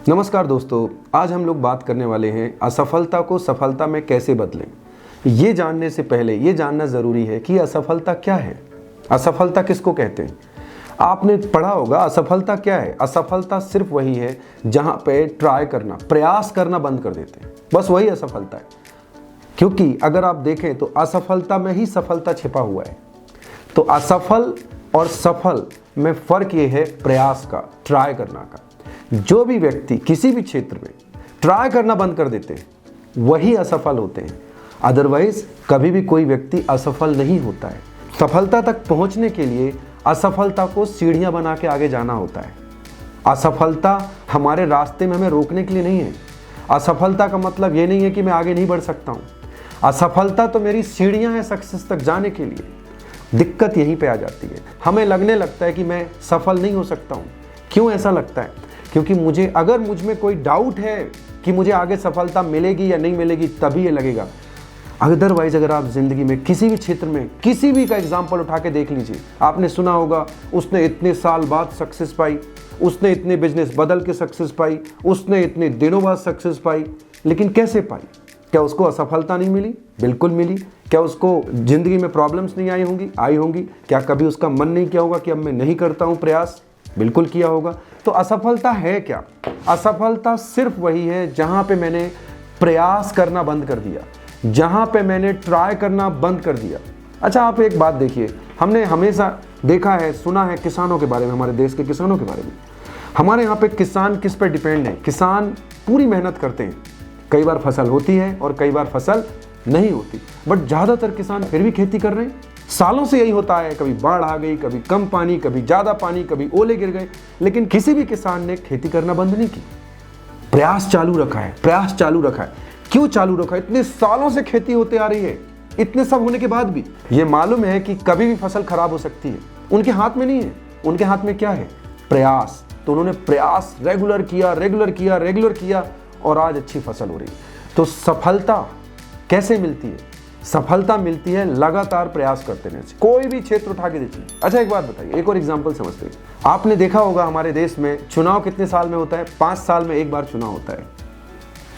नमस्कार दोस्तों, आज हम लोग बात करने वाले हैं असफलता को सफलता में कैसे बदलें। ये जानने से पहले ये जानना ज़रूरी है कि असफलता क्या है, असफलता किसको कहते हैं। आपने पढ़ा होगा असफलता क्या है। असफलता सिर्फ वही है जहाँ पे ट्राई करना, प्रयास करना बंद कर देते हैं, बस वही असफलता है। क्योंकि अगर आप देखें तो असफलता में ही सफलता छिपा हुआ है। तो असफल और सफल में फ़र्क ये है प्रयास का, ट्राई करना का। जो भी व्यक्ति किसी भी क्षेत्र में ट्राई करना बंद कर देते हैं वही असफल होते हैं। अदरवाइज कभी भी कोई व्यक्ति असफल नहीं होता है। सफलता तक पहुंचने के लिए असफलता को सीढ़ियां बना के आगे जाना होता है। असफलता हमारे रास्ते में हमें रोकने के लिए नहीं है। असफलता का मतलब ये नहीं है कि मैं आगे नहीं बढ़ सकता हूँ। असफलता तो मेरी सीढ़ियाँ हैं सक्सेस तक जाने के लिए। दिक्कत यहीं पे आ जाती है, हमें लगने लगता है कि मैं सफल नहीं हो सकता हूँ। क्यों ऐसा लगता है? क्योंकि अगर मुझ में कोई डाउट है कि मुझे आगे सफलता मिलेगी या नहीं मिलेगी, तभी ये लगेगा। अदरवाइज अगर आप ज़िंदगी में किसी भी क्षेत्र में किसी भी का एग्जाम्पल उठा के देख लीजिए, आपने सुना होगा उसने इतने साल बाद सक्सेस पाई, उसने इतने बिजनेस बदल के सक्सेस पाई, उसने इतने दिनों बाद सक्सेस पाई। लेकिन कैसे पाई? क्या उसको असफलता नहीं मिली? बिल्कुल मिली। क्या उसको ज़िंदगी में प्रॉब्लम्स नहीं आई होंगी? आई होंगी। क्या कभी उसका मन नहीं किया होगा कि अब मैं नहीं करता हूँ प्रयास? बिल्कुल किया होगा। तो असफलता है क्या? असफलता सिर्फ वही है जहाँ पे मैंने प्रयास करना बंद कर दिया, जहाँ पे मैंने ट्राई करना बंद कर दिया। अच्छा, आप एक बात देखिए, हमने हमेशा देखा है, सुना है किसानों के बारे में, हमारे देश के किसानों के बारे में। हमारे यहाँ पे किसान किस पे डिपेंड है? किसान पूरी मेहनत करते हैं। कई बार फसल होती है और कई बार फसल नहीं होती, बट ज़्यादातर किसान फिर भी खेती कर रहे हैं। सालों से यही होता है, कभी बाढ़ आ गई, कभी कम पानी, कभी ज़्यादा पानी, कभी ओले गिर गए, लेकिन किसी भी किसान ने खेती करना बंद नहीं की। प्रयास चालू रखा है, प्रयास चालू रखा है। क्यों चालू रखा है? इतने सालों से खेती होते आ रही है, इतने सब होने के बाद भी ये मालूम है कि कभी भी फसल खराब हो सकती है। उनके हाथ में नहीं है, उनके हाथ में क्या है? प्रयास। तो उन्होंने प्रयास रेगुलर किया और आज अच्छी फसल हो रही है। तो सफलता कैसे मिलती है? सफलता मिलती है लगातार प्रयास करते रहने से। कोई भी क्षेत्र उठा के देखिए। अच्छा, एक बात बताइए, एक और एग्जांपल समझते हैं। आपने देखा होगा हमारे देश में चुनाव कितने साल में होता है? 5 साल में एक बार चुनाव होता है।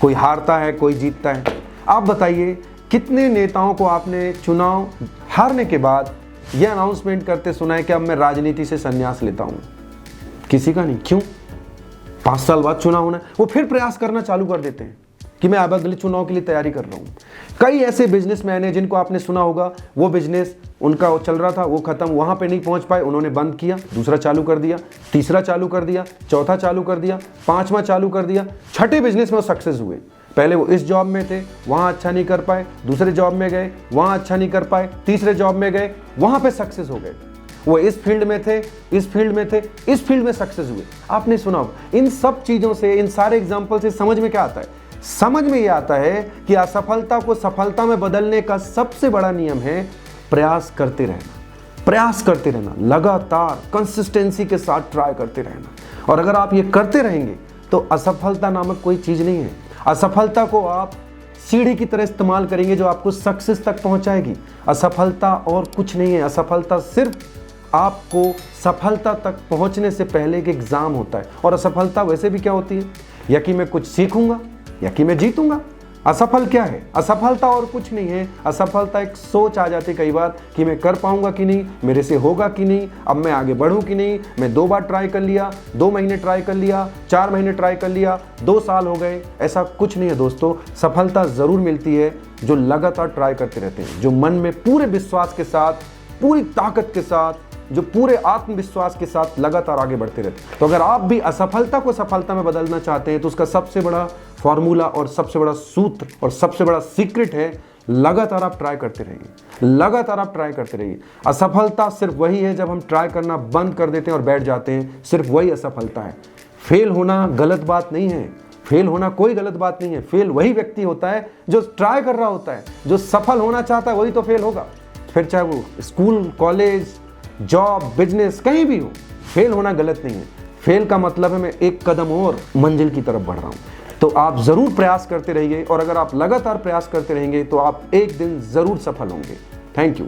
कोई हारता है, कोई जीतता है। आप बताइए कितने नेताओं को आपने चुनाव हारने के बाद यह अनाउंसमेंट करते सुना है कि अब मैं राजनीति से संन्यास लेता हूं? किसी का नहीं। क्यों? 5 साल बाद चुनाव होना है, वो फिर प्रयास करना चालू कर देते हैं कि मैं अब अगले चुनाव के लिए तैयारी कर रहा हूँ। कई ऐसे बिजनेसमैन हैं जिनको आपने सुना होगा, वो बिजनेस उनका चल रहा था, वो खत्म, वहां पे नहीं पहुंच पाए, उन्होंने बंद किया, दूसरा चालू कर दिया, तीसरा चालू कर दिया, चौथा चालू कर दिया, 5वां चालू कर दिया, छठे बिजनेस में सक्सेस हुए। पहले वो इस जॉब में थे, वहां अच्छा नहीं कर पाए, दूसरे जॉब में गए, वहां अच्छा नहीं कर पाए, तीसरे जॉब में गए, वहां पे सक्सेस हो गए। वो इस फील्ड में थे, इस फील्ड में थे, इस फील्ड में सक्सेस हुए। आपने सुना होगा। इन सब चीजों से, इन सारे एग्जाम्पल से समझ में क्या आता है? समझ में ये आता है कि असफलता को सफलता में बदलने का सबसे बड़ा नियम है प्रयास करते रहना। प्रयास करते रहना, लगातार कंसिस्टेंसी के साथ ट्राई करते रहना। और अगर आप ये करते रहेंगे तो असफलता नामक कोई चीज नहीं है। असफलता को आप सीढ़ी की तरह इस्तेमाल करेंगे जो आपको सक्सेस तक पहुंचाएगी। असफलता और कुछ नहीं है। असफलता सिर्फ आपको सफलता तक पहुंचने से पहले एक एग्जाम होता है। और असफलता वैसे भी क्या होती है? या कि मैं कुछ सीखूंगा या कि मैं जीतूंगा। असफल क्या है? असफलता और कुछ नहीं है। असफलता एक सोच आ जाती कई बार कि मैं कर पाऊंगा कि नहीं, मेरे से होगा कि नहीं, अब मैं आगे बढ़ूं कि नहीं। मैं 2 बार ट्राई कर लिया, 2 महीने ट्राई कर लिया, 4 महीने ट्राई कर लिया, 2 साल हो गए। ऐसा कुछ नहीं है दोस्तों। सफलता जरूर मिलती है जो लगातार ट्राई करते रहते हैं, जो मन में पूरे विश्वास के साथ, पूरी ताकत के साथ, जो पूरे आत्मविश्वास के साथ लगातार आगे बढ़ते रहते। तो अगर आप भी असफलता को सफलता में बदलना चाहते हैं तो उसका सबसे बड़ा फॉर्मूला और सबसे बड़ा सूत्र और सबसे बड़ा सीक्रेट है लगातार आप ट्राई करते रहिए। लगातार आप ट्राई करते रहिए। असफलता सिर्फ वही है जब हम ट्राई करना बंद कर देते हैं और बैठ जाते हैं, सिर्फ वही असफलता है। फेल होना गलत बात नहीं है। फेल होना कोई गलत बात नहीं है। फेल वही व्यक्ति होता है जो ट्राई कर रहा होता है। जो सफल होना चाहता है वही तो फेल होगा। फिर चाहे वो स्कूल, कॉलेज, जॉब, बिजनेस, कहीं भी हो, फेल होना गलत नहीं है। फेल का मतलब है मैं एक कदम और मंजिल की तरफ बढ़ रहा हूं। तो आप जरूर प्रयास करते रहिए और अगर आप लगातार प्रयास करते रहेंगे तो आप एक दिन जरूर सफल होंगे। Thank you.